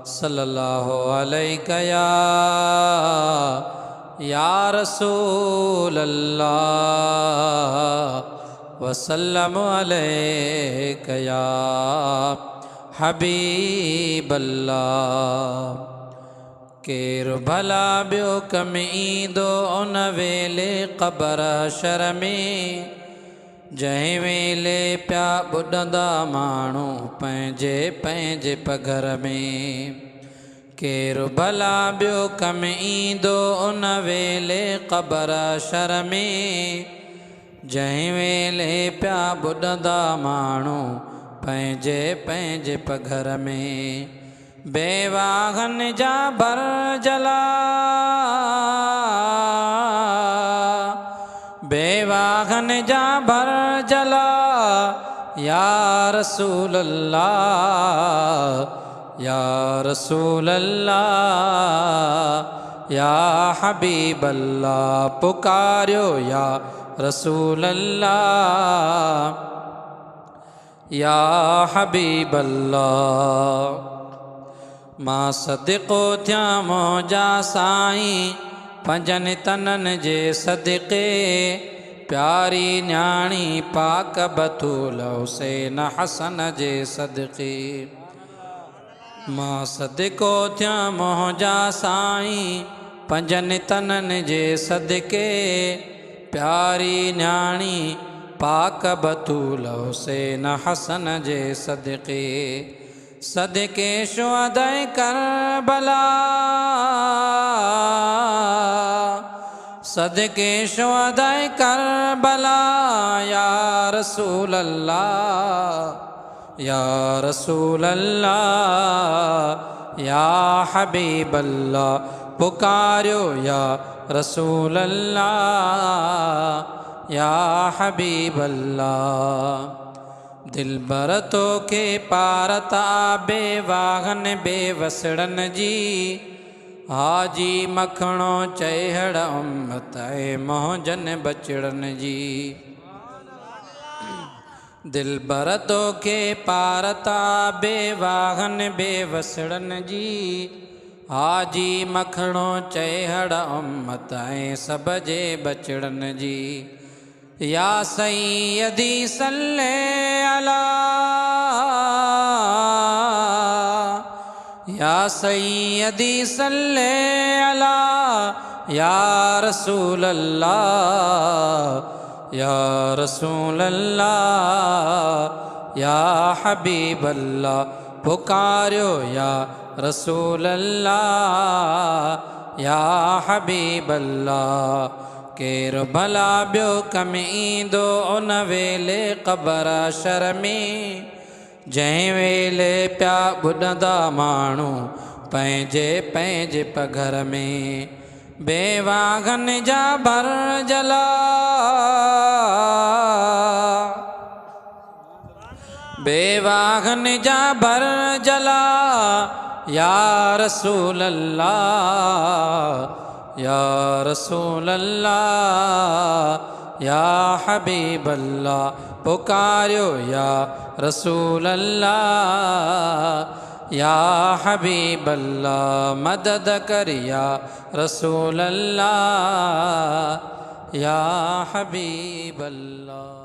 सल्लल्लाहु अलैका या रसूल अल्लाह वसल्लम अलैका या हबीब अल्लाह। केर भला बियो कम ईंदो उन वेले क़बर शर्मे, जंहिं वेले प्या ॿुॾंदा माण्हू पंहिंजे पंहिंजे पघर में। केरु भला ॿियो कम ईंदो उन वेले क़बर शर्मे, जंहिं वेले प्या ॿुॾंदा माण्हू पंहिंजे पंहिंजे पघर में। बेवाहनि जा भर जला, बेवाहनि जा भर जला, या रसूल अल्लाह या रसूल अल्लाह या हबीब अल्लाह। पुकारियो या रसूल अल्लाह या हबीब अल्लाह। मां सदिक़ो थिया मौजा साईं पंजनि तननि जे सदिक़े, प्यारी न्याणी पाक बतूल हुसैन हसन जे सदिक़े। मां सदिक़ो थिया मौजा साईं पंजनि तननि जे सदिक़े, प्यारी न्याणी पाक बतूल हुसैन हसन जे सदिक़े। सदिक़े शुहदाए करबला, सदिक़े शुहदाए करबला, या रसूल अल्लाह या रसूल अल्लाह या हबीब अल्लाह। पुकारियो या रसूल अल्लाह या हबीब अल्लाह। दिलबर तो के पारता बेवाहन बेवसड़न जी, हाजी मखणो चहड़ उम्मत मोहजन बचड़न जी। दिलबर तो के पारता बेवाहन बेवसड़न जी, हाजी मखणो चहड़ उम्मत सब जे बचड़न जी। या सैयदी सल्ले अला, या सैयदी सल्ले अला, या रसूल अल्लाह या रसूल अल्लाह या हबीब अल्लाह। पुकारियो या रसूल अल्लाह या हबीब अल्लाह। केरु भला ॿियो कम ईंदो उन वेले क़बर शर्मे, जंहिं वेले प्या ॿुॾंदा माण्हू पंहिंजे पंहिंजे पघर में। बेवाहनि जा भर जला, बेवाहनि जा भर जला, या रसूल अल्लाह या रसूल अल्लाह या हबीब अल्लाह। पुकारियो या रसूल अल्लाह या हबीब अल्लाह। मदद कर या रसूल अल्लाह या हबीब अल्लाह।